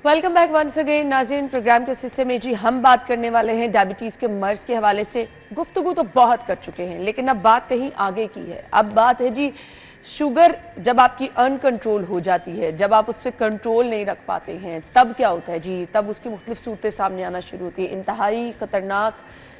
Welcome back once again नाज़रीन। Programme के इस हिस्से में जी हम बात करने वाले हैं डायबिटीज़ के मर्ज के हवाले से। गुफ्तगू तो बहुत कर चुके हैं, लेकिन अब बात कहीं आगे की है। अब बात है जी शुगर जब आपकी अनकंट्रोल हो जाती है, जब आप उस पर कंट्रोल नहीं रख पाते हैं, तब क्या होता है जी? तब उसकी मुख्तलिफ सूरतें सामने आना शुरू होती है। इंतहाई ख़तरनाक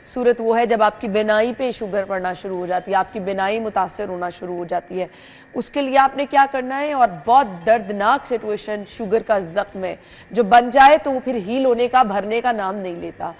सूरत वो है जब आपकी बिनाई पे शुगर पड़ना शुरू हो जाती है, आपकी बिनाई मुतासर होना शुरू हो जाती है। उसके लिए आपने क्या करना है, और बहुत दर्दनाक सिचुएशन शुगर का ज़ख्म है जो बन जाए तो वो फिर हील होने का, भरने का नाम नहीं लेता।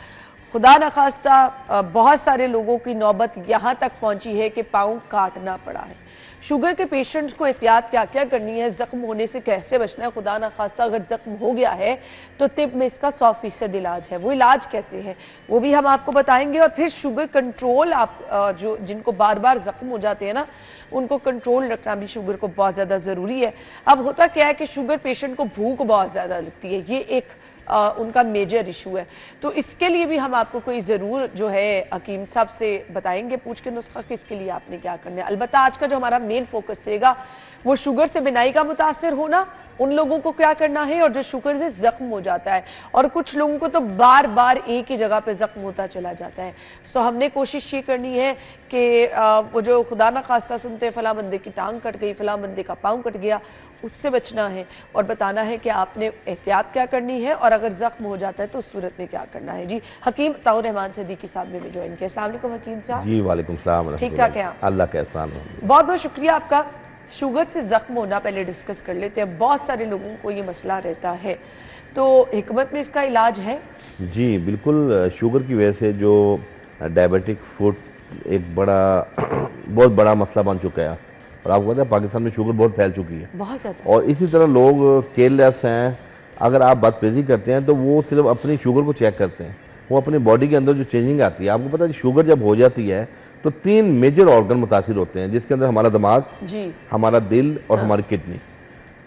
खुदा न खास्ता बहुत सारे लोगों की नौबत यहाँ तक पहुँची है कि पाँव काटना पड़ा है। शुगर के पेशेंट्स को एहतियात क्या क्या करनी है, ज़ख्म होने से कैसे बचना है। खुदा न खास्ता अगर ज़ख्म हो गया है तो तिब में इसका 100% इलाज है। वो इलाज कैसे है वो भी हम आपको बताएंगे। और फिर शुगर कंट्रोल, आप जो जिनको बार बार ज़ख्म हो जाते हैं ना, उनको कंट्रोल रखना भी शुगर को बहुत ज़्यादा ज़रूरी है। अब होता क्या है कि शुगर पेशेंट को भूख बहुत ज़्यादा लगती है, ये एक उनका मेजर इशू है। तो इसके लिए भी हम आपको कोई ज़रूर जो है हकीम साहब से बताएंगे पूछ के नुस्खा कि इसके लिए आपने क्या करना है। अलबत्ता आज का जो हमारा मेन फोकस रहेगा वो शुगर से बिनाई का मुतासर होना, उन लोगों को क्या करना है, और जो शुगर से ज़ख्म हो जाता है। और कुछ लोगों को तो बार बार एक ही जगह पे ज़ख्म होता चला जाता है। सो हमने कोशिश ये करनी है कि वो जो खुदा ना खास्ता सुनते हैं फलां बंदे की टांग कट गई, फलां बंदे का पाँव कट गया, उससे बचना है और बताना है कि आपने एहतियात क्या करनी है, और अगर ज़ख्म हो जाता है तो उस सूरत में क्या करना है। जी हकीम ताउर रहमान सिद्दीकी साहब ने भी ज्वाइन किया। अस्सलाम वालेकुम हकीम साहब। जी वालेकुम सलाम। ठीक ठाक है आप? अल्लाह का एहसान है। बहुत बहुत शुक्रिया आपका। शुगर से ज़ख्म होना पहले डिस्कस कर लेते हैं। बहुत सारे लोगों को ये मसला रहता है, तो हिकमत में इसका इलाज है? जी बिल्कुल। शुगर की वजह से जो डायबिटिक फुट एक बड़ा बहुत बड़ा मसला बन चुका है। और आपको पता है पाकिस्तान में शुगर बहुत फैल चुकी है बहुत ज़्यादा। और इसी तरह लोग केयरलेस हैं। अगर आप बदतमीजी करते हैं तो वो सिर्फ अपनी शुगर को चेक करते हैं, वो अपनी बॉडी के अंदर जो चेंजिंग आती है। आपको पता है शुगर जब हो जाती है तो 3 मेजर ऑर्गन मुतासिर होते हैं, जिसके अंदर हमारा दिमाग जी, हमारा दिल और हमारी किडनी।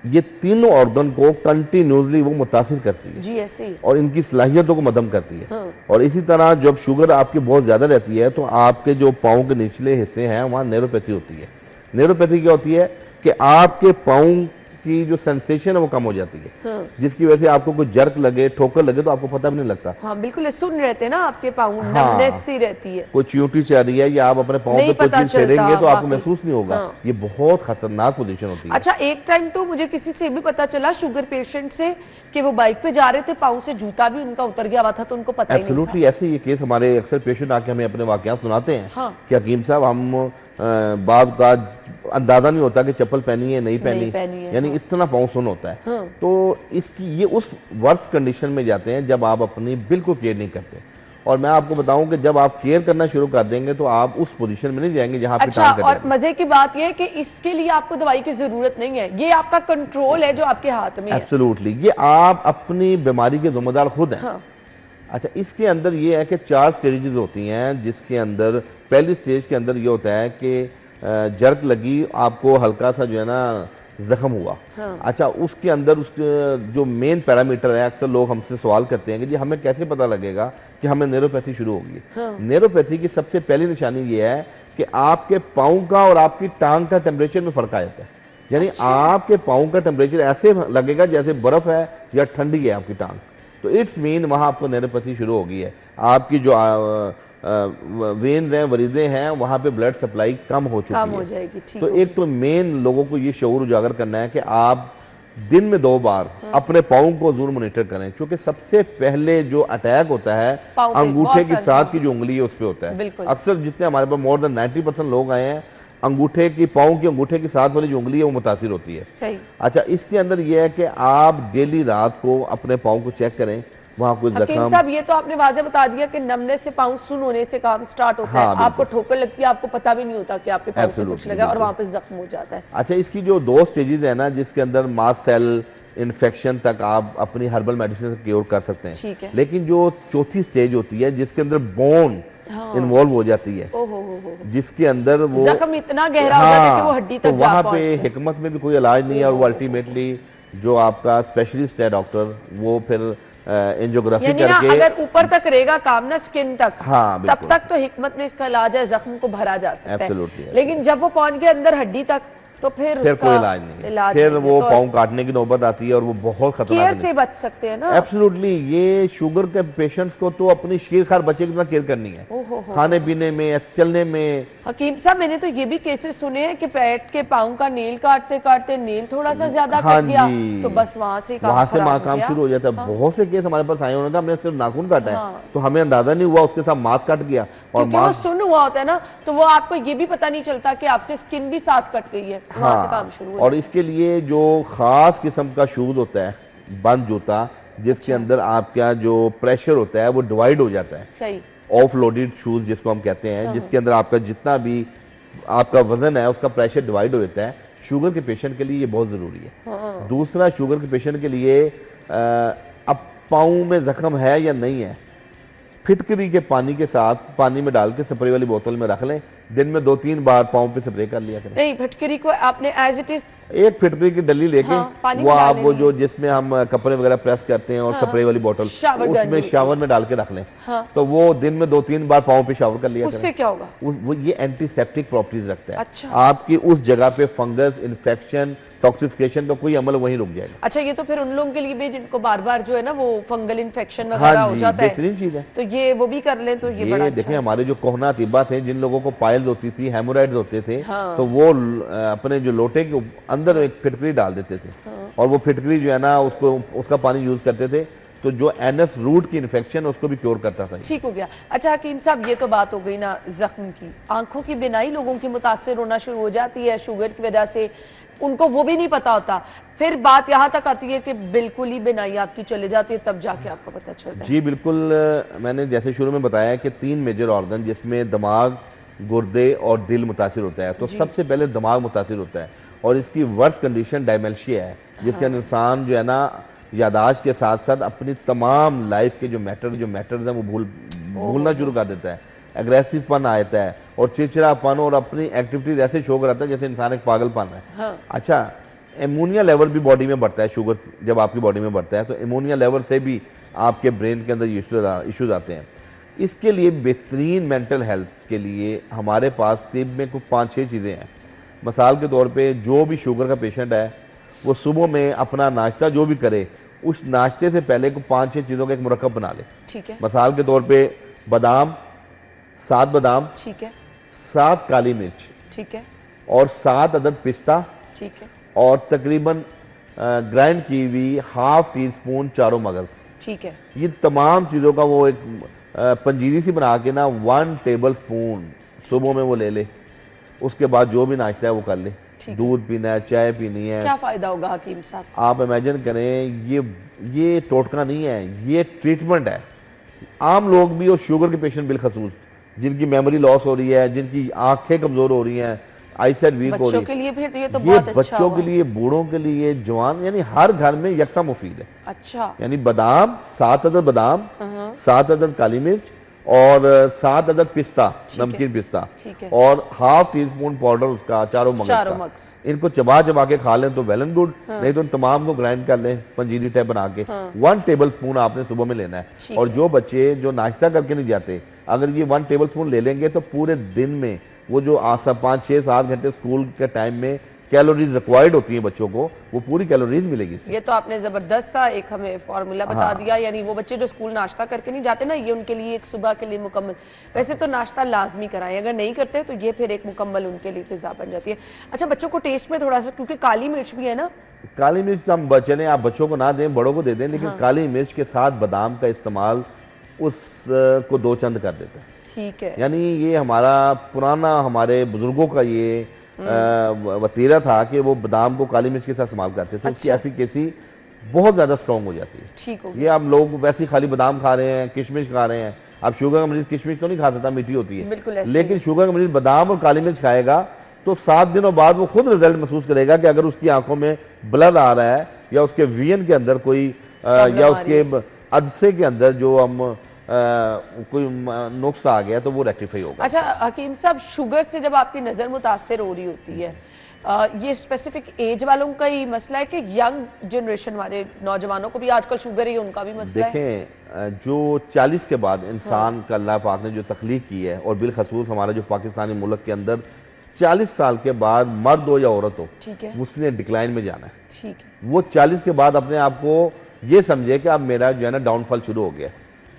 ये तीनों ऑर्गन को कंटिन्यूसली वो मुतासिर करती है जी, ऐसे ही, और इनकी सलाहियतों को मदम करती है। और इसी तरह जब शुगर आपकी बहुत ज़्यादा रहती है तो आपके जो पाँव के निचले हिस्से हैं वहाँ न्यूरोपैथी होती है। न्यूरोपैथी क्या होती है कि आपके पाँव की जो सेंसेशन है वो कम हो जाती है, जिसकी वजह से आपको कोई जर्क लगे, ठोकर लगे तो आपको पता भी नहीं लगता। हाँ बिल्कुल, सुन रहते हैं ना आपके पाँव, नमनेस सी रहती है, कोई चींटी चल रही है या आप अपने पाँव पे कोई चीज छेड़ेंगे तो आपको महसूस नहीं होगा। ये बहुत खतरनाक पोजीशन होती है। अच्छा, एक टाइम तो मुझे किसी से भी पता चला शुगर पेशेंट से कि वो बाइक पे जा रहे थे, पाँव से जूता भी उनका उतर गया हुआ था तो उनको पता ही नहीं था। एब्सोल्युटली ऐसे ये केस हमारे अक्सर पेशेंट आके हमें अपने वाकयात सुनाते हैं कि हकीम साहब हम बाद का अंदाजा नहीं होता कि चप्पल पहनी है नहीं पहनी, यानी इतना पाँव सुन होता है। तो इसकी ये उस वर्स कंडीशन में जाते हैं जब आप अपनी बिल्कुल केयर नहीं करते। और मैं आपको बताऊं कि जब आप केयर करना शुरू कर देंगे तो आप उस पोजीशन में नहीं जाएंगे जहां पे अच्छा, और मजे की बात यह है कि इसके लिए आपको दवाई की जरूरत नहीं है, ये आपका कंट्रोल है जो आपके हाथ में है। एब्सोल्युटली, ये आप अपनी बीमारी के जिम्मेदार खुद हैं। अच्छा, इसके अंदर ये है कि 4 स्टेजेस होती हैं, जिसके अंदर पहली स्टेज के अंदर ये होता है कि जर्क लगी, आपको हल्का सा जो है ना जख्म हुआ। अच्छा, उसके अंदर उसके जो मेन पैरामीटर है, अक्सर लोग हमसे सवाल करते हैं कि जी हमें कैसे पता लगेगा कि हमें न्यूरोपैथी शुरू होगी। न्यूरोपैथी की सबसे पहली निशानी ये है कि आपके पाँव का और आपकी टांग का टेम्परेचर में फर्क आ जाता है। यानी आपके पाँव का टेम्परेचर ऐसे लगेगा जैसे बर्फ है या ठंडी है आपकी टांग, तो इट्स मीन वहाँ आपको न्यूरोपैथी शुरू हो गई है। आपकी जो वेन्स हैं, वरीदे हैं, वहाँ पे ब्लड सप्लाई कम हो चुकी है, जाएगी। तो एक तो मेन लोगों को ये शऊर उजागर करना है कि आप दिन में 2 बार अपने पाँव को जरूर मॉनिटर करें, क्योंकि सबसे पहले जो अटैक होता है अंगूठे के साथ की जो उंगली है उस पर होता है। अक्सर जितने हमारे पास मोर देन 90% लोग आए हैं, अंगूठे की पाँव की अंगूठे के साथ वाली जो उंगली है वो मुतासिर होती है। सही। अच्छा, इसके अंदर यह है कि आप डेली रात को अपने पाँव को चेक करें, वहाँ कोई जख्म। साहब, ये तो आपने वाज़ेह बता दिया कि नमने से पाँव सुन होने से काम स्टार्ट होता है। आपको ठोकर लगती है, आपको पता भी नहीं होता कि आपके पाँव पे कुछ लगा और वहाँ पे जख्म हो जाता है। अच्छा, इसकी जो 2 स्टेजेस है ना, जिसके अंदर मास्ट सेल इन्फेक्शन तक आप अपनी हर्बल मेडिसिन से क्योर कर सकते हैं, लेकिन जो 4थी स्टेज होती है जिसके अंदर बोन इन्वॉल्व हो जाती है, जिसके अंदर वो जख्म इतना गहरा हो जाता है कि वो हड्डी तक जा पहुंचता है। वहाँ पे हिकमत में भी कोई इलाज नहीं है और वो अल्टीमेटली जो आपका स्पेशलिस्ट है डॉक्टर, वो फिर एंजियोग्राफी करके अगर ऊपर तक रहेगा काम ना स्किन तक, तब तक तो हिकमत में इसका इलाज है, जख्म को भरा जा सकता है। लेकिन जब वो पहुंच गया अंदर हड्डी तक तो फिर कोई इलाज नहीं, फिर वो पाँव काटने की नौबत आती है और वो बहुत खतरनाक केयर से बच सकते हैं ना। एब्सोल्युटली, ये शुगर के पेशेंट्स को तो अपनी शीरखार बच्चे की तरह केयर करनी है, खाने पीने में, चलने में। हकीम साहब, मैंने तो ये भी केसेस सुने हैं कि पैट के पाँव का नेल काटते काटते नेल थोड़ा सा ज्यादा कट गया तो बस वहां से काम शुरू हो जाता है। बहुत से केस हमारे पास आए होने का, हमने सिर्फ नाखून काटा है तो हमें अंदाजा नहीं हुआ, उसके साथ मांस कट गया। और वो सुन हुआ होता है ना, तो वो आपको ये भी पता नहीं चलता कि आपसे स्किन भी साथ कट गई है, वहां से काम शुरू। और इसके लिए जो खास किस्म का शूज होता है, बंद जूता, जिसके अंदर आपका जो प्रेशर होता है वो डिवाइड हो जाता है, सही, ऑफ लोडेड शूज जिसको हम कहते हैं, जिसके अंदर आपका जितना भी आपका वजन है उसका प्रेशर डिवाइड हो जाता है, शुगर के पेशेंट के लिए ये बहुत जरूरी है। दूसरा, शुगर के पेशेंट के लिए अब पाँव में जख्म है या नहीं है, फिटकरी के पानी के साथ पानी में डाल के स्प्रे वाली बोतल में रख लें, दिन में 2-3 बार पाँव पे स्प्रे कर लिया करें। नहीं, फिटकरी को आपने एज इट इज एक फिटकरी की डली लेके वो आप वो जो जिसमें हम कपड़े वगैरह प्रेस करते हैं और स्प्रे वाली बोतल उसमें शावर में डाल के रख लें, तो वो दिन में 2-3 बार पाँव पे शावर कर लिया करें। उससे क्या होगा? वो ये एंटीसेप्टिक प्रॉपर्टीज रखता है। अच्छा। आपकी उस जगह पे फंगस, इन्फेक्शन, टॉक्सिफिकेशन का कोई अमल वहीं रुक जाएगा। अच्छा, ये तो फिर उन लोगों के लिए भी जिनको बार बार जो है ना वो फंगल इन्फेक्शन वगैरह हो जाता है, बेहतरीन चीज है, तो ये वो भी कर लें तो ये बड़ा अच्छा। देखें, हमारे जो कोहना तिब्बा थे, जिन लोगों को पाइल्स होती थी, हेमोराइड्स होते थे, तो वो अपने जो लोटे के अंदर एक फिटकरी डाल देते थे और वो फिटकरी जो है ना उसको उसका पानी यूज करते थे, तो जो एनएस रूट की इन्फेक्शन उसको भी क्योर करता था। ठीक हो गया। अच्छा हकीम साहब, ये तो बात हो गई ना जख्म की। आंखों की बिनाई लोगों की मुतासर होना शुरू हो जाती है शुगर की वजह से, उनको वो भी नहीं पता होता, फिर बात यहाँ तक आती है कि बिल्कुल ही बिनाई आपकी चले जाती है, तब जाके आपको पता चलता है। जी बिल्कुल, मैंने जैसे शुरू में बताया कि 3 मेजर ऑर्गन जिसमें दिमाग, गुर्दे और दिल मुतासिर होता है, तो सबसे पहले दिमाग मुतासिर होता है और इसकी वर्स्ट कंडीशन डायमेंशिया है, जिसके अंदर इंसान जो है ना यादाश्त के साथ साथ अपनी तमाम लाइफ के जो मैटर्स हैं वो भूलना शुरू कर देता है, एग्रेसिवपन आता है और चिड़चिड़ापन और अपनी एक्टिविटीज ऐसे शो कराता है जैसे इंसान एक पागलपन है। अच्छा, एमोनिया लेवल भी बॉडी में बढ़ता है, शुगर जब आपकी बॉडी में बढ़ता है तो एमोनिया लेवल से भी आपके ब्रेन के अंदर इश्यूज आते हैं। इसके लिए बेहतरीन मेंटल हेल्थ के लिए हमारे पास तिब में कुछ 5-6 चीज़ें हैं। मिसाल के तौर पे जो भी शुगर का पेशेंट है वो सुबह में अपना नाश्ता जो भी करे, उस नाश्ते से पहले को 5-6 चीज़ों का एक मुरक्कब बना ले। ठीक है। मिसाल के तौर पे बादाम, 7 बादाम, ठीक है, 7 काली मिर्च, ठीक है, और 7 अदद पिस्ता, ठीक है, और तकरीबन ग्राइंड की हुई ½ टीस्पून चारों मगज। ठीक है। ये तमाम चीज़ों का वो एक पंजीरी सी बना के ना 1 टेबल स्पून सुबह में वो ले ले, उसके बाद जो भी नाश्ता है वो कर ले। दूध पीना है, चाय पीनी है, क्या फायदा होगा हकीम साहब? आप इमेजिन करें, ये टोटका नहीं है, ये ट्रीटमेंट है। आम लोग भी और शुगर के पेशेंट बिलखसूस जिनकी मेमोरी लॉस हो रही है, जिनकी आंखें कमजोर हो रही हैं, आईसाइट वीक हो रही है, बच्चों के लिए फिर ये तो ये बहुत अच्छा बच्चों के लिए, बूढ़ों के लिए, जवान, यानी हर घर में यकसा मुफीद है। अच्छा। यानी बादाम, 7 अदद बादाम, 7 अदद काली मिर्च और 7 अदद पिस्ता, नमकीन पिस्ता, और ½ टीस्पून पाउडर उसका चारों मगज। इनको चबा चबा के खा लें तो वेल एंड गुड, नहीं तो तमाम को ग्राइंड कर लें पंजीरी टाइप बना के। 1 टेबल स्पून आपने सुबह में लेना है। और जो बच्चे जो नाश्ता करके नहीं जाते, अगर ये 1 टेबल स्पून ले लेंगे तो पूरे दिन में वो जो 5-6-7 घंटे स्कूल के टाइम में कैलोरीज रिक्वायर्ड होती हैं बच्चों को, वो पूरी कैलोरीज मिलेगी। ये तो आपने जबरदस्त था एक हमें फॉर्मूला बता दिया। यानी वो बच्चे जो स्कूल नाश्ता करके नहीं जाते ना, ये उनके लिए एक सुबह के लिए मुकम्मल, वैसे तो नाश्ता लाजमी कराएं, अगर नहीं करते तो ये फिर एक मुकम्मल उनके लिए ग़िज़ा बन जाती है। अच्छा, बच्चों को टेस्ट में थोड़ा सा, क्योंकि काली मिर्च भी है ना, काली मिर्च हम चलें आप बच्चों को ना दें, बड़ों को दे दें, लेकिन काली मिर्च के साथ बादाम का इस्तेमाल उसको 2 चंद कर देता है। ठीक है। यानी ये हमारा पुराना, हमारे बुजुर्गों का ये वतीरा था कि वो बादाम को काली मिर्च के साथ इस्तेमाल करते थे। उसकी एफिकेसी बहुत ज्यादा स्ट्रॉन्ग हो जाती है। ठीक हो। ये आप लोग वैसे ही खाली बादाम खा रहे हैं, किशमिश खा रहे हैं। अब शुगर का मरीज किशमिश तो नहीं खा सकता, मीठी होती है, लेकिन शुगर का मरीज बादाम और काली मिर्च खाएगा तो 7 दिनों बाद वो खुद रिजल्ट महसूस करेगा कि अगर उसकी आंखों में ब्लड आ रहा है या उसके वीएन के अंदर कोई या उसके अदसे के अंदर जो हम कोई नुक्स आ गया तो वो रेक्टिफाई होगा। अच्छा हकीम साहब, शुगर से जब आपकी नज़र मुतासर हो रही होती है, ये स्पेसिफिक एज वालों का ही मसला है कि यंग जनरेशन वाले नौजवानों को भी आजकल शुगर ही उनका भी मसला है? देखें, जो 40 के बाद इंसान का अल्लाह पाक ने जो तख्लीक की है, और बिलखसूस हमारा जो पाकिस्तानी मुल्क के अंदर 40 साल के बाद मर्द हो या औरत हो, ठीक है, उसने डिक्लाइन में जाना है। ठीक है, वो 40 के बाद अपने आप को ये समझे कि अब मेरा जो है ना डाउनफॉल शुरू हो गया,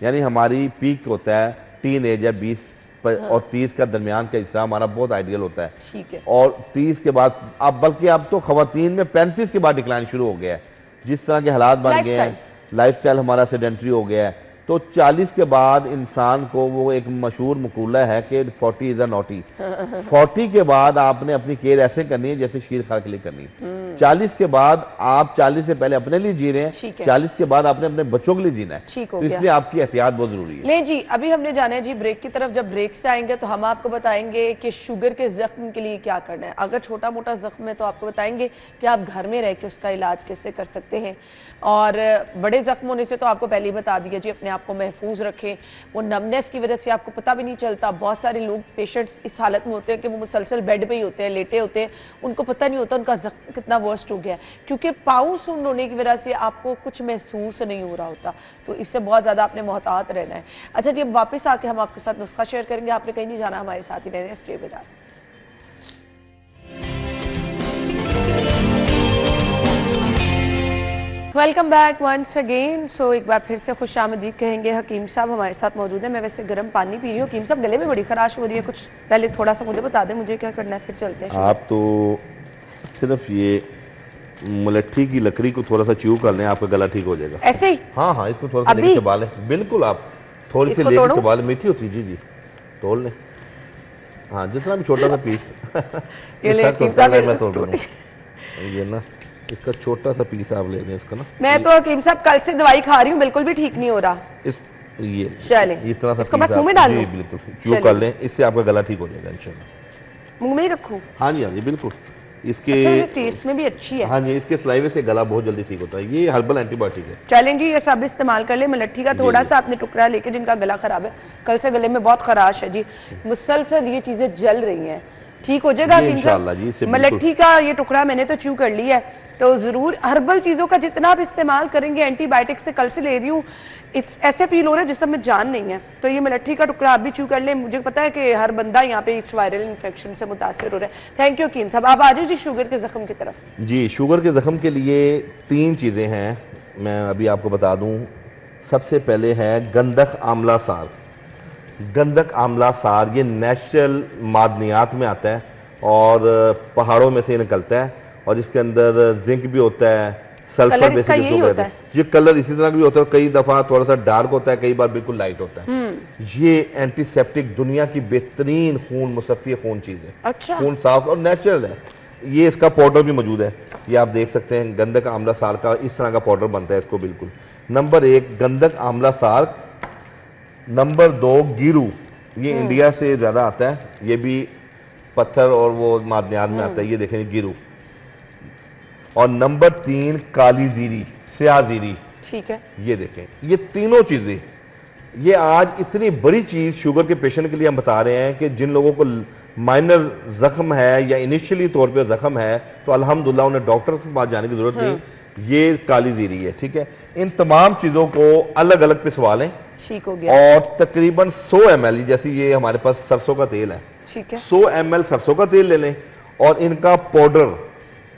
यानी हमारी पीक होता है टीन एज है 20 और 30 का दरमियान का हिस्सा हमारा बहुत आइडियल होता है, ठीक है, और 30 के बाद अब बल्कि अब तो खवातीन में 35 के बाद डिक्लाइन शुरू हो गया है, जिस तरह के हालात बन गए हैं, लाइफस्टाइल हमारा सेडेंटरी हो गया है। तो 40 के बाद इंसान को, वो एक मशहूर मकूला है कि 40 इज अ नॉटी। 40 के बाद आपने अपनी केयर ऐसे करनी है जैसे शीर खार के लिए करनी है। 40 के बाद आप 40 से पहले अपने लिए जी रहे हैं, 40 के बाद आपने अपने बच्चों के लिए जीना है, तो इसलिए आपकी एहतियात बहुत जरूरी है। ले जी, अभी हमने जाना है जी ब्रेक की तरफ। जब ब्रेक से आएंगे तो हम आपको बताएंगे कि शुगर के जख्म के लिए क्या करना है। अगर छोटा मोटा जख्म है तो आपको बताएंगे कि आप घर में रह के उसका इलाज कैसे कर सकते हैं, और बड़े जख्म होने से तो आपको पहले ही बता दिया जी अपने आप को महफूज रखें। वो नमनेस की वजह से आपको पता भी नहीं चलता। बहुत सारे लोग पेशेंट्स इस हालत में होते हैं कि वो मुसलसल बेड पे ही होते हैं, लेटे होते हैं, उनको पता नहीं होता उनका जख्म कितना वर्स्ट हो गया है, क्योंकि पाँव सुन्न होने की वजह से आपको कुछ महसूस नहीं हो रहा होता। तो इससे बहुत ज़्यादा आपने मोहतात रहना है। अच्छा जी, अब वापस आके हम आपके साथ नुस्खा शेयर करेंगे। आपने कहीं नहीं जाना, हमारे साथ ही रहना। Stay with us. Welcome back once again. So एक बार फिर से खुश आमदीद कहेंगे। हकीम साहब हमारे साथ मौजूद है। मैं वैसे गर्म पानी पी रही हूँ। हकीम साहब गले में बड़ी खराश हो रही है, कुछ पहले थोड़ा सा मुझे बता दें मुझे क्या करना है, फिर चलते हैं। आप तो सिर्फ ये मुलट्ठी की लकड़ी को थोड़ा सा च्यू कर लें, आपका गला ठीक हो जाएगा। ऐसे ही? हाँ हाँ, इसको थोड़ा सा लेके चबा लें। बिल्कुल, आप थोड़ी सी लेके चबा लें, मीठी होती है। जी जी, तोड़ लें। हाँ, जितना भी छोटा सा पीस मैं तोड़ दूँगा। ये ना, इसका छोटा सा पीस आप ले लें इसका ना। मैं तो हकीम साहब कल से दवाई खा रही हूँ, बिल्कुल भी ठीक नहीं हो रहा। ये चले, इतना सा इसको बस मुंह में डाल दूं? बिल्कुल, च्यू कर लें, इससे आपका गला ठीक हो जाएगा इंशाल्लाह। मुंह में ही रखूं? हाँ जी, हाँ जी, बिल्कुल। इसके टेस्ट में भी अच्छी है। हाँ जी, इसके सलाइवे से गला बहुत जल्दी ठीक होता है। ये हर्बल एंटीबायोटिक है। चलें जी, ये सब इस्तेमाल कर ले। मुलट्ठी का थोड़ा सा आपने टुकड़ा लेके, जिनका गला खराब है, कल से गले में बहुत खराश है जी, मुसलसल ये चीजें जल रही हैं, ठीक हो जाएगा इंशाल्लाह जी। मुलट्ठी का ये टुकड़ा मैंने तो च्यू कर लिया है। तो जरूर हर्बल चीजों का जितना आप इस्तेमाल करेंगे, एंटीबायोटिक से कल से ले रही हूँ, ऐसे फील हो रहा है जिसमें में जान नहीं है। तो ये मुलट्ठी का टुकड़ा आप भी च्यू कर लें। मुझे पता है कि हर बंदा यहाँ पे इस वायरल इन्फेक्शन से मुतासर हो रहा है। थैंक यू हकीम साहब। आप आ जाइए जी शुगर के जख्म की तरफ। जी, शुगर के जख्म के लिए 3 चीज़ें हैं, मैं अभी आपको बता दूं। सबसे पहले है गंधक आंवला सार। गंधक आंवला सार ये नेचुरल मादनियात में आता है और पहाड़ों में से निकलता है, और इसके अंदर जिंक भी होता है, सल्फर बेसिक इसको कहते हैं। ये कलर इसी तरह भी होता है, कई दफ़ा थोड़ा सा डार्क होता है, कई बार बिल्कुल लाइट होता है। ये एंटीसेप्टिक, दुनिया की बेहतरीन खून मुसफ़्फ़ी खून चीज़ है। अच्छा। खून साफ और नेचुरल है। ये इसका पाउडर भी मौजूद है, ये आप देख सकते हैं। गंधक आंवला सार का इस तरह का पाउडर बनता है इसको बिल्कुल। नंबर 1 गंधक आंवला सार। नंबर 2 गिरू, ये इंडिया से ज़्यादा आता है, ये भी पत्थर और वो मादनियात में आता है, ये देखें गिरू। और नंबर 3 काली जीरी, स्याह जीरी, ठीक है। ये देखें, ये तीनों चीजें, ये आज इतनी बड़ी चीज शुगर के पेशेंट के लिए हम बता रहे हैं कि जिन लोगों को माइनर जख्म है या इनिशियली तौर पे जख्म है, तो अल्हम्दुलिल्लाह उन्हें डॉक्टर के पास जाने की जरूरत नहीं। ये काली जीरी है, ठीक है। इन तमाम चीजों को अलग अलग पिसवा लें, ठीक हो गया। और तकरीबन 100 ml, जैसे ये हमारे पास सरसों का तेल है, ठीक है, 100 ml सरसों का तेल ले लें, और इनका पाउडर,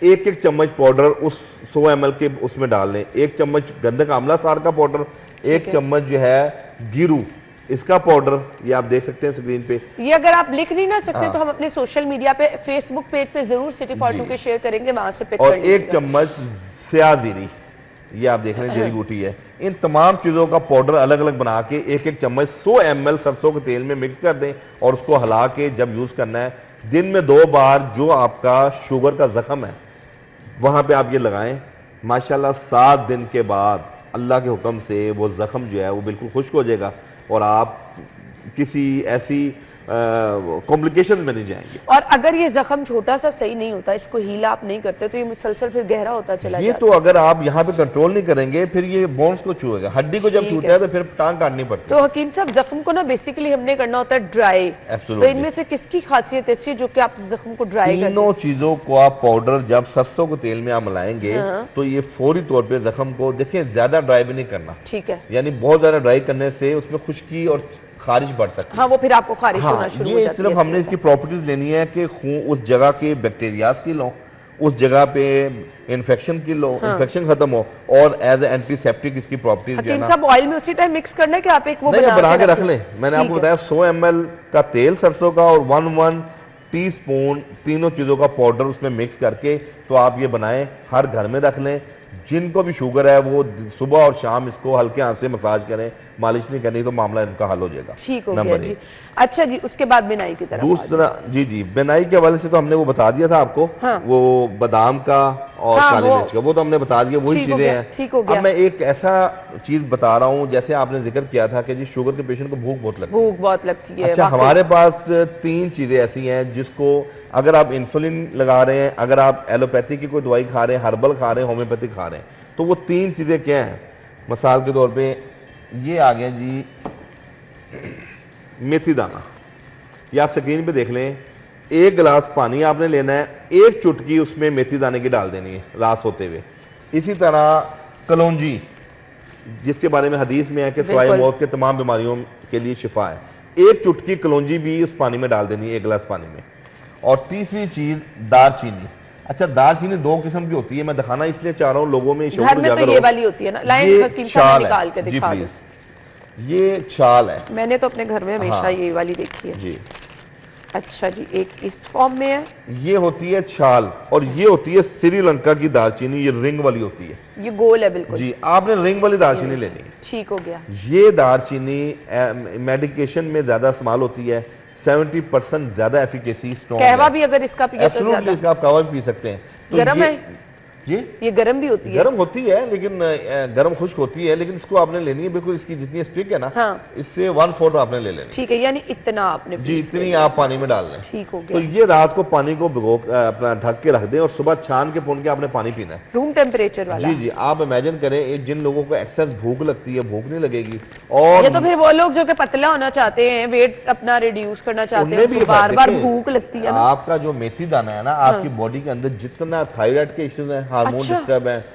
एक चम्मच पाउडर उस 100 ml के उसमें डाल लें। 1 चम्मच गंधक आंवला सार का पाउडर, 1 चम्मच जो है गिरू इसका पाउडर, ये आप देख सकते हैं स्क्रीन पे। ये अगर आप लिख नहीं ना सकते तो हम अपने सोशल मीडिया पे, फेसबुक पेज पे जरूर सिटी फॉर के शेयर करेंगे, वहां से पिक और 1 चम्मच स्याह जीरी, ये आप देख रहे हैं जड़ी बूटी है। इन तमाम चीज़ों का पाउडर अलग अलग बना के 1 चम्मच 100 ml सरसों के तेल में मिक्स कर दें, और उसको हिला के जब यूज़ करना है, दिन में 2 बार जो आपका शुगर का जख्म है वहाँ पे आप ये लगाएं। माशाल्लाह 7 दिन के बाद अल्लाह के हुक्म से वो जख्म जो है वो बिल्कुल खुश्क हो जाएगा, और आप किसी ऐसी कॉम्प्लिकेशन में नहीं जाएंगे। और अगर ये जख्म छोटा सा सही नहीं होता, इसको हील आप नहीं करते, तो ये मुसलसल फिर गहरा होता चला ये जाता। तो अगर आप यहाँ पे कंट्रोल नहीं करेंगे, फिर ये बोन्स को छुएगा, हड्डी को जब छूता है तो फिर टांग काटनी पड़ती है। तो हकीम साहब जख्म को ना बेसिकली हमने करना होता है ड्राई, तो इनमें से किसकी खासियत ऐसी है जो कि आप जख्म को ड्राई करते हैं? तीनों चीजों को आप पाउडर जब सरसों के तेल में आप मिलाएंगे तो ये फौरी तौर पे जख्म को, देखिए ज्यादा ड्राई भी नहीं करना, ठीक है, यानी बहुत ज्यादा ड्राई करने से उसमें खुश्की और खारिश बढ़ सकती है। हाँ, वो फिर आपको खारिश हाँ, होना शुरू हो ये जाती है। सिर्फ हमने इसकी प्रॉपर्टीज लेनी है कि खून उस जगह के बैक्टीरियाज की लो, उस जगह पे इन्फेक्शन की लो, इन्फेक्शन खत्म हो, और एज एंटीसेप्टिक इसकी प्रॉपर्टीज जो है हकीम ना। साहब, ऑयल में उसी टाइम मिक्स करना है कि आप एक वो नहीं, बना के रख लें? लें। मैंने ठीक आपको है। बताया 100 ml का तेल सरसों का और 1 टीस्पून तीनों चीज़ों का पाउडर उसमें मिक्स करके तो आप ये बनाएं, हर घर में रख लें। जिनको भी शुगर है वो सुबह और शाम इसको हल्के हाथ से मसाज करें, मालिश नहीं करनी तो मामला इनका हल हो जाएगा। ठीक हो गया नंबर जी। 1। अच्छा जी, उसके बाद बिनाई की तरफ दूसरा जी बिनाई के हवाले से तो हमने वो बता दिया था आपको। हाँ। वो बादाम का और हाँ, काली वो मिर्च का वो तो हमने बता दिया, वही ठीक हो चीजें गया, हैं। ठीक हो गया। अब मैं एक ऐसा चीज बता रहा हूँ, जैसे आपने जिक्र किया था कि जी शुगर के पेशेंट को भूख बहुत लगती है। भूख बहुत लगती है। अच्छा, वाकई। हमारे पास 3 चीजें ऐसी हैं जिसको अगर आप इंसुलिन लगा रहे हैं, अगर आप एलोपैथी की कोई दवाई खा रहे हैं, हर्बल खा रहे हैं, होम्योपैथिक खा रहे हैं, तो वो 3 चीजें क्या हैं? मिसाल के तौर पे ये आ गया जी मेथी दाना, ये आप स्क्रीन पे देख लें। 1 गिलास पानी आपने लेना है, 1 चुटकी उसमें मेथी दाने की डाल देनी है रास होते हुए। इसी तरह कलौंजी, जिसके बारे में हदीस में है कि सवाए बिल्कुल। मौत के तमाम बीमारियों के लिए शिफा है, 1 चुटकी कलौंजी भी उस पानी में डाल देनी है, 1 गिलास पानी में। और तीसरी चीज दालचीनी। अच्छा, दालचीनी 2 किस्म की होती है, मैं दिखाना इसलिए चाह रहा हूँ लोगों में घर में तो ये वाली होती है ना, लाइन हकीम साहब निकाल के दिखा दो। ये छाल है, मैंने तो अपने घर में हमेशा हाँ। ये वाली देखी है जी। अच्छा जी, एक इस फॉर्म में है, ये होती है छाल, और ये होती है श्रीलंका की दालचीनी, ये रिंग वाली होती है ये गोल है बिल्कुल। जी। आपने रिंग वाली दालचीनी लेनी है। ठीक हो गया। ये दालचीनी मेडिकेशन में ज्यादा इस्तेमाल होती है, 70% ज्यादा एफिकेसी स्ट्रॉन्ग कहवा भी अगर इसका पिए तो एब्सोल्युटली, ज्यादा। इसका आप कहवा भी पी सकते हैं। तो गरम है ये गरम भी होती है। गर्म होती है, लेकिन गर्म खुश्क होती है, लेकिन इसको आपने लेनी है बिल्कुल, इसकी जितनी स्टिक है ना, हाँ। इससे 1/4 आपने ले लेनी ठीक है, यानी इतना आपने जी, पीस इतनी लिया। आप पानी में डाल लें। ठीक हो तो गया। ये रात को पानी को भिगो अपना ढक के रख दें और सुबह छान के पुन के आपने पानी पीना है। रूम टेम्परेचर वाला। जी जी, आप इमेजिन करें एक जिन लोगों को एक्सेस भूख लगती है, भूख नहीं लगेगी। और ये तो फिर वो लोग जो कि पतला होना चाहते हैं, वेट अपना रिड्यूस करना चाहते हैं, उनमें भी उनको ये बार बार देखिए, भूख लगती है ना। आपका जो मेथी दाना है ना, आपकी बॉडी के अंदर जितना थायराइड के इश्यूज हैं, हार्मोन अच्छा। डिस्टर्ब है,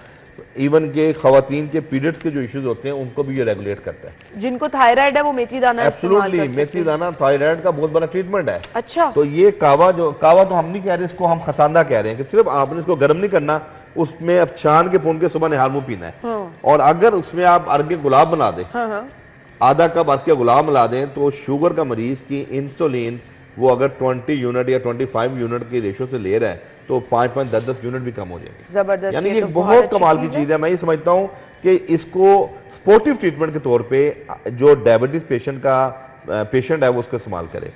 इवन के खवातीन के पीरियड्स के जो इश्यूज होते हैं, उनको भी ये रेगुलेट करता है। जिनको थायराइड है वो मेथी दाना इस्तेमाल एब्सोल्युटली, कर सकते मेथी हैं। दाना थायराइड का बहुत बड़ा ट्रीटमेंट है। अच्छा, तो ये कावा तो हम नहीं कह रहे, इसको हम खसांदा कह रहे हैं कि सिर्फ आपने इसको गर्म नहीं करना, उसमें अब छान के पुन के सुबह निहाल मुंह पीना है। हाँ। और अगर उसमें आप अर्ग गुलाब बना दें, हाँ हाँ, आधा कप अर्ग गुलाब मिला दें, तो शुगर का मरीज की इंसुलिन वो अगर 20 यूनिट या 25 यूनिट की रेशो से ले रहा है, तो 5-5, 10-10 यूनिट भी कम हो जाएंगे। जबरदस्त। यानी ये ये तो बहुत अच्छी कमाल की चीज है। मैं ये समझता हूँ कि इसको स्पोर्टिव ट्रीटमेंट के तौर पे जो डायबिटीज पेशेंट है वो उसको इस्तेमाल करे।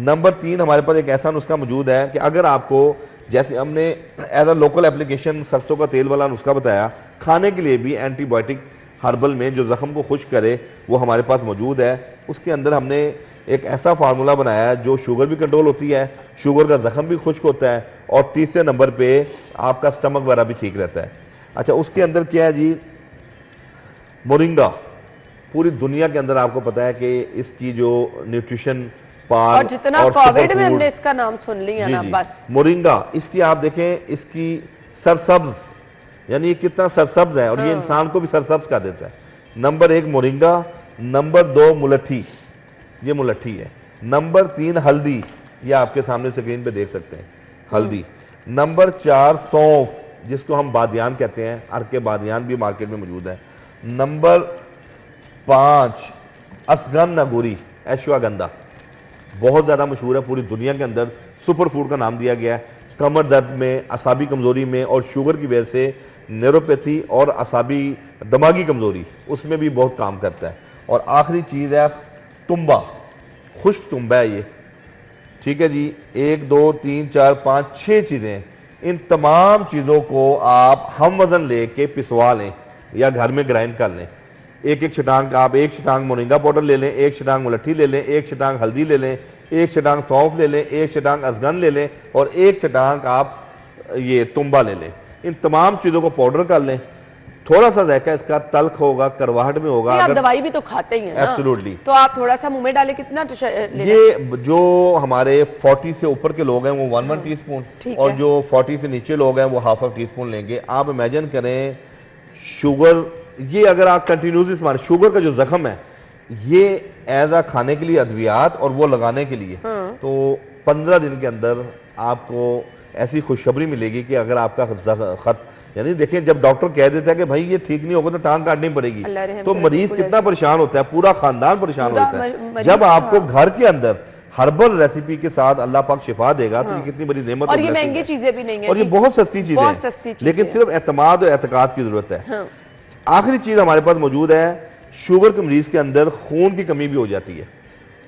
नंबर 3, हमारे पास एक ऐसा नुस्खा मौजूद है कि अगर आपको, जैसे हमने एज अ लोकल एप्लीकेशन सरसों का तेल वाला नुस्खा बताया, खाने के लिए भी एंटीबायोटिक हर्बल में जो जख्म को खुश्क करे वो हमारे पास मौजूद है। उसके अंदर हमने एक ऐसा फार्मूला बनाया है जो शुगर भी कंट्रोल होती है, शुगर का जख्म भी खुश्क होता है, और तीसरे नंबर पे आपका स्टमक वगैरह भी ठीक रहता है। अच्छा, उसके अंदर क्या है जी, मोरिंगा। पूरी दुनिया के अंदर आपको पता है कि इसकी जो न्यूट्रिशन पार और जितना कोविड में हमने इसका नाम सुन लिया ना, बस मोरिंगा, इसकी आप देखें, इसकी सरसब्ज, यानी ये कितना सरसब्ज है, और ये इंसान को भी सरसब्ज कर देता है। नंबर 1 मोरिंगा, नंबर 2 मुलट्ठी, ये मुलट्ठी है। नंबर 3 हल्दी, ये आपके सामने स्क्रीन पे देख सकते हैं, हल्दी। नंबर 4 सौंफ, जिसको हम बादियान कहते हैं, अर्क के बादियान भी मार्केट में मौजूद है। नंबर 5 असगन नगुरी, अश्वगंधा, बहुत ज़्यादा मशहूर है पूरी दुनिया के अंदर, सुपर फूड का नाम दिया गया है। कमर दर्द में, असाबी कमज़ोरी में, और शुगर की वजह से न्यूरोपैथी और असाबी दिमागी कमज़ोरी, उसमें भी बहुत काम करता है। और आखिरी चीज़ है तुम्बा, खुश्क तुम्बा है ये, ठीक है जी। 1 2 3 4 5 6 चीज़ें, इन तमाम चीज़ों को आप हम वज़न लेके पिसवा लें या घर में ग्राइंड कर लें। एक छटांग, आप 1 छटांग मोरिंगा पाउडर ले लें, 1 छटांग मुलट्ठी ले लें, 1 छटांग हल्दी ले लें, 1 छटांग सौंफ ले लें, 1 छटांग असगन ले लें, और 1 छटांग आप ये तुम्बा ले लें। इन तमाम चीज़ों को पाउडर कर लें। थोड़ा सा जायका इसका तल्ख होगा, करवाहट में होगा। आप दवाई भी तो खाते ही हैं ना, एब्सोल्युटली, तो आप थोड़ा सा मुंह में डाले कितना लेना? ये जो हमारे 40 से ऊपर के लोग हैं वो 1 टीस्पून, और जो 40 से नीचे लोग हैं वो ½ टीस्पून लेंगे। आप इमेजिन करें, शुगर, ये अगर आप कंटिन्यूसली इस्तेमाल, शुगर का जो जख्म है ये एज आ खाने के लिए अद्वियात और वो लगाने के लिए, तो 15 दिन के अंदर आपको ऐसी खुशखबरी मिलेगी कि अगर आपका खत, यानी देखें जब डॉक्टर कह देता है कि भाई ये ठीक नहीं होगा तो टांग काटनी पड़ेगी, तो मरीज कितना परेशान होता है, पूरा खानदान परेशान होता है। जब आपको घर के अंदर हर्बल रेसिपी के साथ अल्लाह पाक शिफा देगा तो ये कितनी बड़ी नेमत, और ये महंगी चीजें भी नहीं है, और ये बहुत सस्ती चीजें हैं, लेकिन सिर्फ एतमाद और एतकाद की जरूरत है। आखिरी चीज हमारे पास मौजूद है, शुगर के मरीज के अंदर खून की कमी भी हो जाती है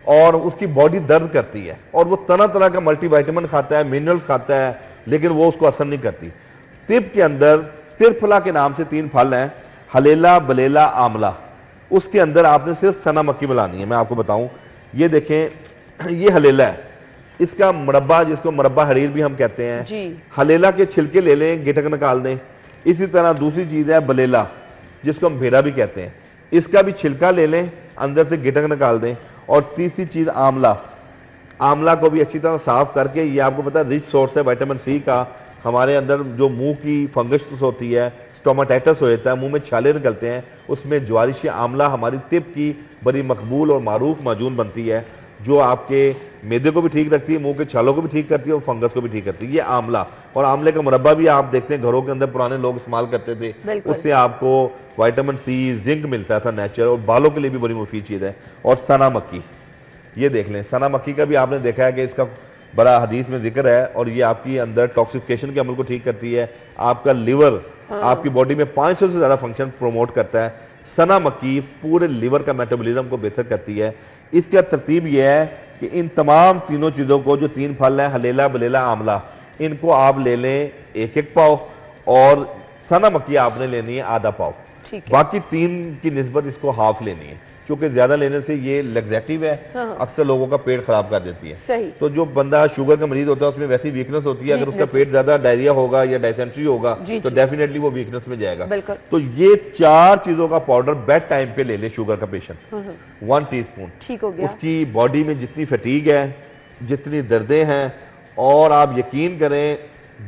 और उसकी बॉडी दर्द करती है और वो तरह तरह का मल्टीविटामिन खाता है, मिनरल्स खाता है, लेकिन वो उसको असर नहीं करती। तिब के अंदर तिरफला के नाम से 3 फल हैं, हलेला, बलेला, आमला। उसके अंदर आपने सिर्फ सना मक्की मिलानी है। मैं आपको बताऊं, ये देखें, ये हलेला है, इसका मुरब्बा, जिसको मुरब्बा हरीर भी हम कहते हैं जी। हलेला के छिलके ले लें, गिटक निकाल दें। इसी तरह दूसरी चीज है बलेला, जिसको हम भेड़ा भी कहते हैं, इसका भी छिलका ले लें, अंदर से गिटक निकाल दें। और तीसरी चीज आमला, आमला को भी अच्छी तरह साफ करके, ये आपको पता है रिच सोर्स है विटामिन सी का। हमारे अंदर जो मुंह की फंगस होती है, स्टोमाटाइटिस हो जाता है, मुंह में छाले निकलते हैं, उसमें ज्वारिश आमला हमारी तिब की बड़ी मकबूल और मारूफ माजून बनती है, जो आपके मैदे को भी ठीक रखती है, मुंह के छालों को भी ठीक करती है और फंगस को भी ठीक करती है, ये आमला। और आमले का मुरब्बा भी आप देखते हैं घरों के अंदर पुराने लोग इस्तेमाल करते थे, उससे आपको विटामिन सी, जिंक मिलता था नेचुरल, और बालों के लिए भी बड़ी मुफीद चीज़ है। और सना मक्की, ये देख लें, सना मक्की का भी आपने देखा है कि इसका बड़ा हदीस में जिक्र है, और ये आपकी अंदर टॉक्सिफिकेशन के अमल को ठीक करती है, आपका लिवर, आपकी बॉडी में 500 से ज़्यादा फंक्शन प्रोमोट करता है। सना मक्की पूरे लिवर का मेटाबॉलिज्म को बेहतर करती है। इसका तरतीब यह है कि इन तमाम तीनों चीज़ों को, जो 3 फल हैं हलेला, बलेला, आमला, इनको आप ले लें 1-1 पाव, और सना मक्की आपने लेनी है आधा पाव, बाकी 3 की निस्बत इसको हाफ लेनी है, क्योंकि ज्यादा लेने से ये लग्जेटिव है, अक्सर लोगों का पेट खराब कर देती है। सही। तो जो बंदा शुगर का मरीज होता है उसमें वैसी वीकनेस होती है, अगर उसका पेट ज्यादा डायरिया होगा या डायसेंट्री होगा तो डेफिनेटली वो वीकनेस में जाएगा। तो ये 4 चीजों का पाउडर बेड टाइम पे ले ले शुगर का पेशेंट, 1 टीस्पून, ठीक हो गया। उसकी बॉडी में जितनी फटीग है, जितनी दर्दें हैं, और आप यकीन करें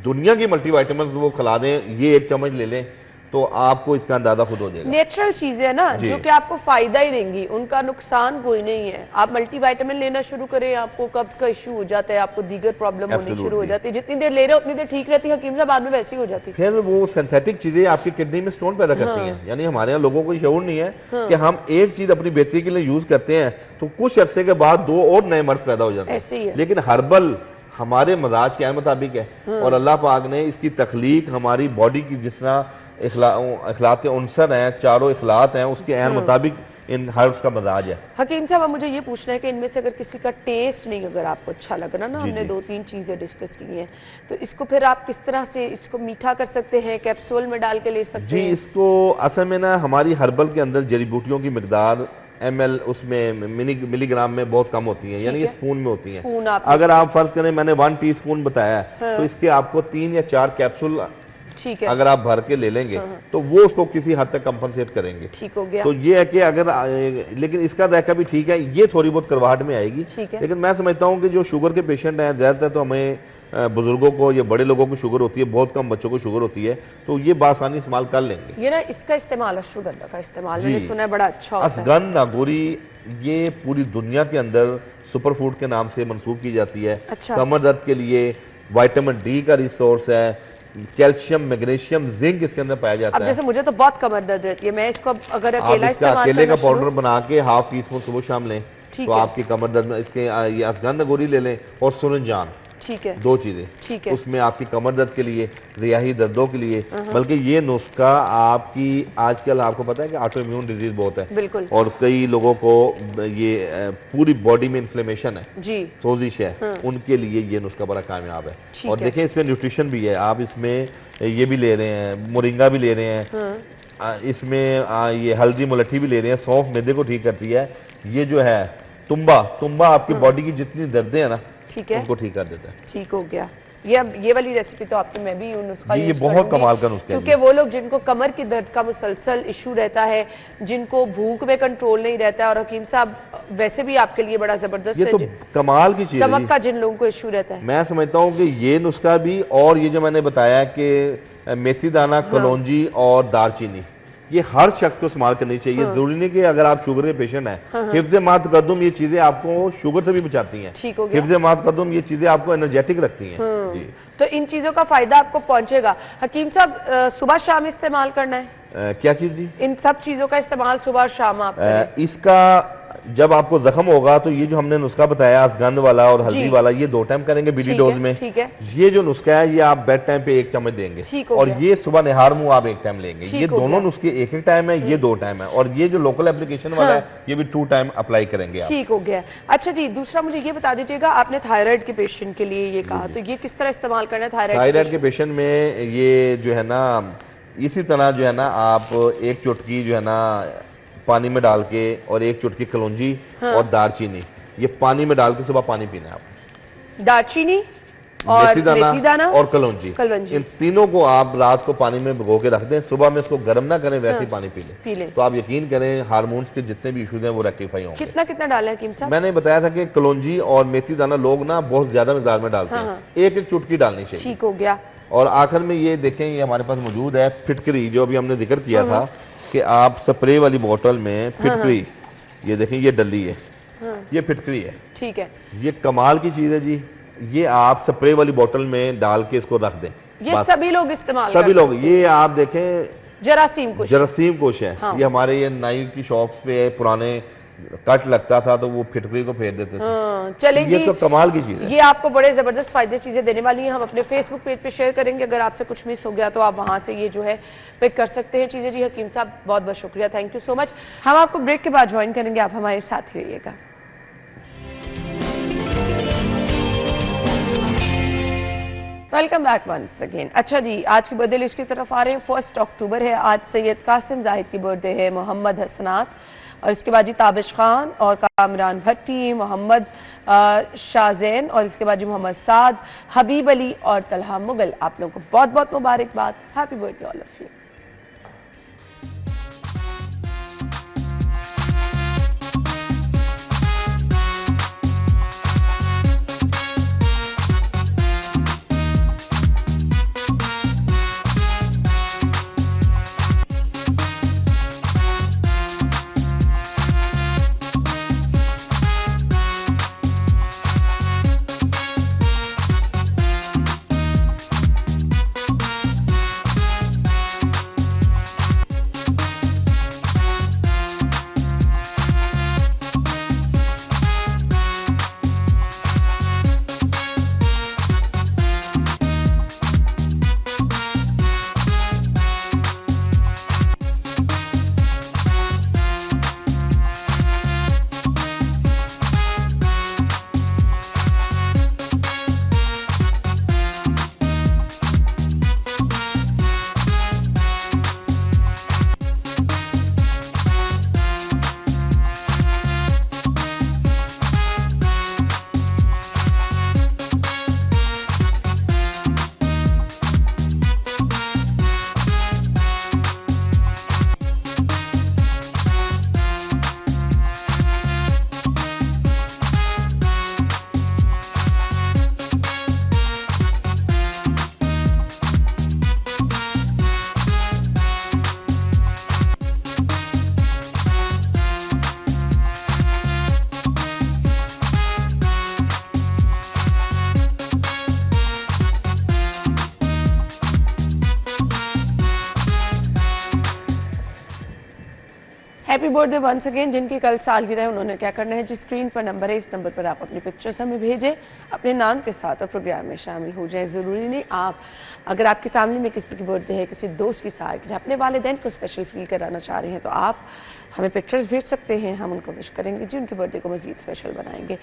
दुनिया की मल्टीविटामिन वो खिला दें, ये 1 चम्मच ले लें तो आपको इसका अंदाजा खुद हो जाएगा। नेचुरल चीजें है ना, जो कि आपको फायदा ही देंगी, उनका नुकसान कोई नहीं है। आप मल्टीविटामिन लेना शुरू करें, आपको कब्ज का इशू हो जाता है, आपको दीगर प्रॉब्लम होनी शुरू हो जाती है, जितनी देर ले रहे हो उतनी देर ठीक रहती है, हकीम साहब बाद में वैसी हो जाती है। फिर वो सिंथेटिक चीजें आपकी किडनी में स्टोन पैदा करती हैं। यानी हमारे यहाँ लोगों को शऊर नहीं है कि हम एक चीज अपनी बेहतरी के लिए यूज करते हैं तो कुछ अरसे के बाद 2 और नए मर्ज पैदा हो जाते हैं। लेकिन हर्बल हमारे मजाज के मुताबिक है, और अल्लाह पाक ने इसकी तख्लीक हमारी बॉडी की जिस तरह इखलात उनसर हैं, 4 इखलात हैं, उसके ऐन मुताबिक इन हर्ब्स का मजाज है। हकीम साहब मुझे ये पूछना है कि इनमें से अगर किसी का टेस्ट नहीं अगर आपको अच्छा लग रहा ना, हमने 2-3 चीज़ें डिस्कस की हैं, तो इसको फिर आप किस तरह से इसको मीठा कर सकते हैं, कैप्सूल में डाल के ले सकते हैं? जी, इसको असल में ना हमारी हर्बल के अंदर जड़ी बूटियों की मिकदार ml उसमें मिलीग्राम में बहुत कम होती है, यानी ये स्पून में होती है। अगर आप फर्ज करें मैंने 1 टीस्पून बताया है, तो इसके आपको 3 या 4 कैप्सूल ठीक है अगर आप भर के ले लेंगे तो वो उसको किसी हद तक कंपनसेट करेंगे। ठीक हो गया। तो ये है कि अगर लेकिन इसका जायका भी ठीक है, ये थोड़ी बहुत करवाहट में आएगी, लेकिन मैं समझता हूँ कि जो शुगर के पेशेंट हैं ज्यादातर तो हमें बुजुर्गों को या बड़े लोगों को शुगर होती है, बहुत कम बच्चों को शुगर होती है, तो ये बासानी इस्तेमाल कर लेंगे। ये ना इसका इस्तेमाल अश्वगंधा का इस्तेमाल मैंने सुना है बड़ा अच्छा होता है। अश्वगंधा नागोरी ये पूरी दुनिया के अंदर सुपर फूड के नाम से मंसूब की जाती है। अच्छा। कमर दर्द के लिए विटामिन डी का रिसोर्स है, कैल्शियम, मैग्नीशियम, जिंक इसके अंदर पाया जाता है। अब जैसे मुझे तो बहुत कमर दर्द रहती है, मैं इसको अगर अकेला इस्तेमाल अकेले का पाउडर बना के 1/2 टीस्पून सुबह शाम लें तो आपकी कमर दर्द में इसके ये अश्वगंधा नागोरी ले लें, और सुरंजान, ठीक है, 2 चीजें, ठीक है, उसमें आपकी कमर दर्द के लिए, रियाही दर्दों के लिए, बल्कि ये नुस्खा आपकी आजकल आपको पता है कि ऑटो इम्यून डिजीज बहुत है, बिल्कुल, और कई लोगों को ये पूरी बॉडी में इन्फ्लेमेशन है जी, सोजिश है, उनके लिए ये नुस्खा बड़ा कामयाब है। और देखें इसमें न्यूट्रिशन भी है, आप इसमें ये भी ले रहे हैं, मोरिंगा भी ले रहे हैं, इसमें ये हल्दी मुलट्ठी भी ले रहे हैं, सौंफ मैदे को ठीक करती है, ये जो है तुम्बा आपकी बॉडी की जितनी दर्दें हैं ना, ठीक है, उनको ठीक कर देता है। ठीक हो गया। ये वाली रेसिपी तो आपके मैं भी नुस्खा ये बहुत कमाल का नुस्खा है, क्योंकि वो लोग जिनको कमर की दर्द का मुसलसल इशू रहता है, जिनको भूख में कंट्रोल नहीं रहता है, और हकीम साहब वैसे भी आपके लिए बड़ा जबरदस्त ये तो कमाल की चीज है, कमर का जिन लोगों को इशू रहता है, मैं समझता हूँ कि ये नुस्खा भी, और ये जो मैंने बताया कि मेथी दाना, कलौंजी और दालचीनी, ये हर शख्स को इस्तेमाल करनी चाहिए। जरूरी नहीं कि अगर आप शुगर के पेशेंट हैं, हिफ्ज़ मात कदम ये चीजें आपको शुगर से भी बचाती हैं। ठीक हो गया। हिफ्ज़ मात कदम ये चीजें आपको एनर्जेटिक रखती हैं। जी। तो इन चीजों का फायदा आपको पहुंचेगा। हकीम साहब, सुबह शाम इस्तेमाल करना है क्या चीज जी? इन सब चीजों का इस्तेमाल सुबह शाम आप करें। इसका जब आपको जख्म होगा तो ये जो हमने नुस्खा बताया अफगान वाला और हल्दी वाला, ये 2 टाइम करेंगे बीडी डोज में। ठीक है। ये जो नुस्खा है ये आप बेड टाइम पे 1 चम्मच देंगे, और ये सुबह निहार मुंह आप 1 टाइम लेंगे। ये दोनों नुस्खे 1-1 टाइम है, ये 2 टाइम है, और ये जो लोकल एप्लीकेशन वाला है ये भी 2 टाइम अप्लाई करेंगे आप। ठीक हो गया। अच्छा जी, दूसरा मुझे ये बता दीजिएगा, आपने थायराइड के पेशेंट के लिए ये कहा, तो ये किस तरह इस्तेमाल करना है थायराइड के पेशेंट में? ये जो है ना इसी तरह जो है ना आप 1 चुटकी जो है ना पानी में डाल के, और 1 चुटकी कलौंजी और दालचीनी, ये पानी में डाल के सुबह पानी पीना है आप। दालचीनी और मेथी दाना और कलौंजी, इन तीनों को आप रात को पानी में भिगो के रख दें, सुबह में इसको गर्म ना करें, वैसे ही पानी पी लें। तो आप यकीन करें हार्मोन्स के जितने भी इश्यूज हैं वो रेक्टिफाई होंगे। कितना कितना डालें हकीम साहब? मैंने बताया था कि कलौंजी और मेथी दाना लोग ना बहुत ज्यादा मिकदार में डालते हैं, 1-1 चुटकी डालनी चाहिए। ठीक हो गया। और आखिर में ये देखें, ये हमारे पास मौजूद है फिटकरी, जो अभी हमने जिक्र किया था कि आप स्प्रे वाली बोतल में फिटकरी, ये देखें ये डली है, ये फिटकरी है। ठीक है। ये कमाल की चीज है जी। ये आप स्प्रे वाली बोतल में डाल के इसको रख दें। ये सभी लोग इस्तेमाल सभी लोग, ये आप देखें जरासीम कुश है। ये हमारे ये नाई की शॉप्स पे पुराने कट लगता था तो वो फिटकरी को फेर देते थे। चले ये तो कमाल की चीज है। ये आपको बड़े जबरदस्त फायदे चीजें देने वाली हैं। हम अपने फेसबुक पेज पे शेयर करेंगे, अगर आपसे कुछ मिस हो गया तो आप वहां से ये जो है पिक कर सकते हैं चीजें। जी हकीम साहब बहुत बहुत शुक्रिया, थैंक यू सो मच। हम आपको ब्रेक के बाद ज्वाइन करेंगे, आप हमारे साथ ही रहिएगा। Welcome back once again. अच्छा जी, आज की बर्थडे लिस्ट की तरफ आ रहे हैं। 1 अक्टूबर है आज, सैयद कासिम जाहिद की बर्थडे है, मोहम्मद हसनात, और इसके बाद जी ताबिश खान और कामरान भट्टी, मोहम्मद शाहजैन, और इसके बाद जी मोहम्मद साद, हबीब अली और तलहा मुगल। आप लोगों को बहुत बहुत मुबारकबाद, happy birthday all of you. Happy birthday once again. जिनकी कल सालगिरह है उन्होंने क्या करना है, जिस स्क्रीन पर नंबर है, इस नंबर पर आप अपनी पिक्चर्स हमें भेजें अपने नाम के साथ और प्रोग्राम में शामिल हो जाए। ज़रूरी नहीं आप, अगर आपकी फैमिली में किसी की बर्थडे है, किसी दोस्त की सालगिरह, अपने वालिदैन को स्पेशल फील कराना चाह रहे हैं तो आप हमें पिक्चर्स भेज सकते हैं, हम उनको विश करेंगे जी, उनके बर्थडे को मज़ीद स्पेशल बनाएंगे।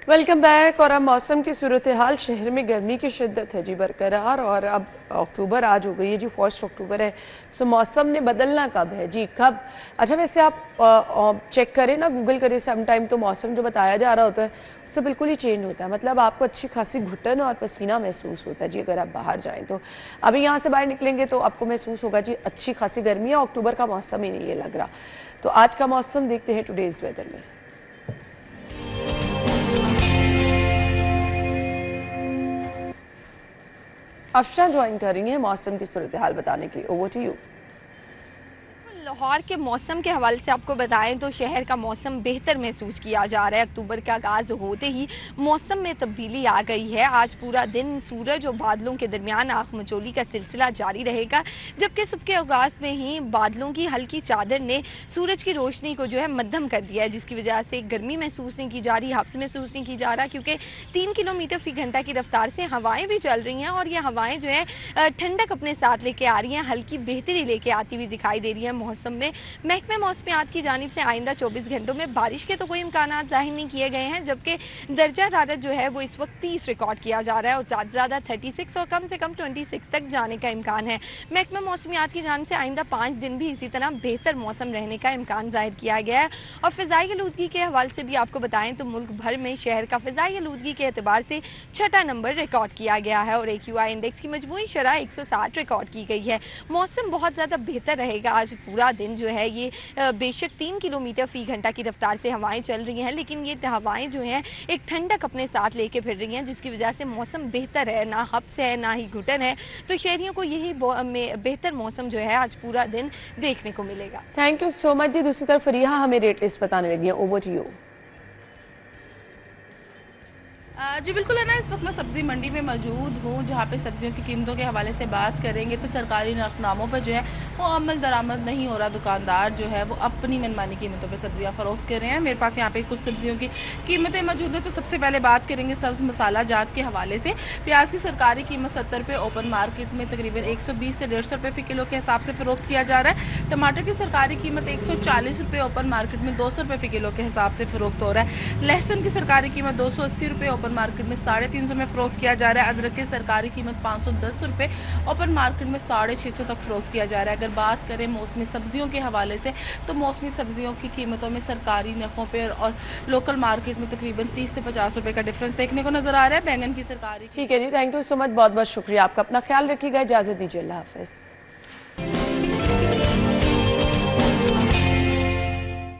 Welcome back. और अब मौसम की सूरत हाल, शहर में गर्मी की शिद्दत है जी बरकरार, और अब अक्टूबर आज हो गई है जी, 1 अक्टूबर है। सो मौसम ने बदलना कब है जी, कब? अच्छा वैसे आप चेक करें ना, गूगल करें सम टाइम, तो मौसम जो बताया जा रहा होता है उससे बिल्कुल ही चेंज होता है। मतलब आपको अच्छी खासी घुटन और पसीना महसूस होता है जी अगर आप बाहर जाएं तो। अभी यहाँ से बाहर निकलेंगे तो आपको महसूस होगा जी अच्छी खासी गर्मी है, अक्टूबर का मौसम ही नहीं ये लग रहा। तो आज का मौसम देखते हैं टुडेज वेदर में। अफशा ज्वाइन कर रही हैं मौसम की सूरत हाल बताने के लिए। Over to you. लाहौर के मौसम के हवाले से आपको बताएं तो शहर का मौसम बेहतर महसूस किया जा रहा है। अक्टूबर का आगाज़ होते ही मौसम में तब्दीली आ गई है। आज पूरा दिन सूरज और बादलों के दरमियान आँख मचोली का सिलसिला जारी रहेगा, जबकि सुबह के आगाज़ में ही बादलों की हल्की चादर ने सूरज की रोशनी को जो है मध्यम कर दिया है, जिसकी वजह से गर्मी महसूस नहीं की जा रही, हब्स महसूस नहीं की जा रहा, क्योंकि 3 किलोमीटर फी घंटा की रफ्तार से हवाएँ भी चल रही हैं और ये हवाएँ जो है ठंडक अपने साथ लेके आ रही हैं, हल्की बेहतरी लेके आती हुई दिखाई दे रही है। मौसम में महकमे मौसमियात की जानिब से आइंदा 24 घंटों में बारिश के तो कोई इम्कानात जाहिर नहीं किए गए हैं, जबकि दर्जा हरारत जो है वो इस वक्त 30 रिकॉर्ड किया जा रहा है और ज़्यादा से ज़्यादा 36 और कम से कम 26 तक जाने का इम्कान है। महकमे मौसमियात की जानिब से आइंदा 5 दिन भी इसी तरह बेहतर मौसम रहने का इम्कान जाहिर किया गया है। और फ़िज़ाई आलूदगी के हवाले से भी आपको बताएं तो मुल्क भर में शहर का फ़िज़ाई आलूदगी के एतबार से 6ठा नंबर रिकॉर्ड किया गया है और AQI इंडेक्स की मजमूई शरह 160 रिकॉर्ड की गई है। मौसम बहुत ज़्यादा बेहतर रहेगा। आज पूरा दिन जो है ये बेशक 3 किलोमीटर फी घंटा की रफ्तार से हवाएं चल रही हैं, लेकिन ये हवाएं जो हैं एक ठंडक अपने साथ लेके फिर रही हैं, जिसकी वजह से मौसम बेहतर है, ना हब्स है ना ही घुटन है। तो शहरियों को यही बेहतर मौसम जो है आज पूरा दिन देखने को मिलेगा। थैंक यू सो मच जी। दूसरी तरफ फरीहा हमें रेट लिस्ट बताने लगी है। Over to you. जी बिल्कुल है ना, इस वक्त मैं सब्ज़ी मंडी में मौजूद हूँ, जहाँ पे सब्जियों की कीमतों के हवाले से बात करेंगे तो सरकारी नरखनामों पर जो है वो अमल दरामद नहीं हो रहा। दुकानदार जो है वो अपनी मनमानी कीमतों पे सब्जियाँ फ़रोख्त कर रहे हैं। मेरे पास यहाँ पे कुछ सब्जियों की कीमतें मौजूद है। तो सबसे पहले बात करेंगे सब्ज़ मसाला जात के हवाले से। प्याज की सरकारी कीमत 70 रुपये, ओपन मार्केट में तकरीबन 120 से 150 रुपये फ़ी किलो के हिसाब से फ़रोख्त किया जा रहा है। टमाटर की सरकारी कीमत 140 रुपये, ओपन मार्केट में 200 रुपये फ़ी किलो के हिसाब से फ़रोख्त हो रहा है। लहसुन की सरकारी कीमत 280 रुपये, ओपन मार्केट में 350 में फ़रोख्त किया जा रहा है। अदरक की सरकारी कीमत 510 रुपये, ओपन मार्केट में 650 तक फ़रोख्त किया जा रहा है। अगर बात करें मौसमी सब्जियों के हवाले से तो मौसमी सब्जियों की कीमतों में सरकारी नफ़ों पर और लोकल मार्केट में तकरीबन 30 से 50 रुपये का डिफरेंस देखने को नजर आ रहा है। बैंगन की सरकारी। ठीक है जी, थैंक यू सो मच, बहुत बहुत शुक्रिया आपका। अपना ख्याल रखिएगा, इजाज़त दीजिए, अल्लाह हाफ़िज़।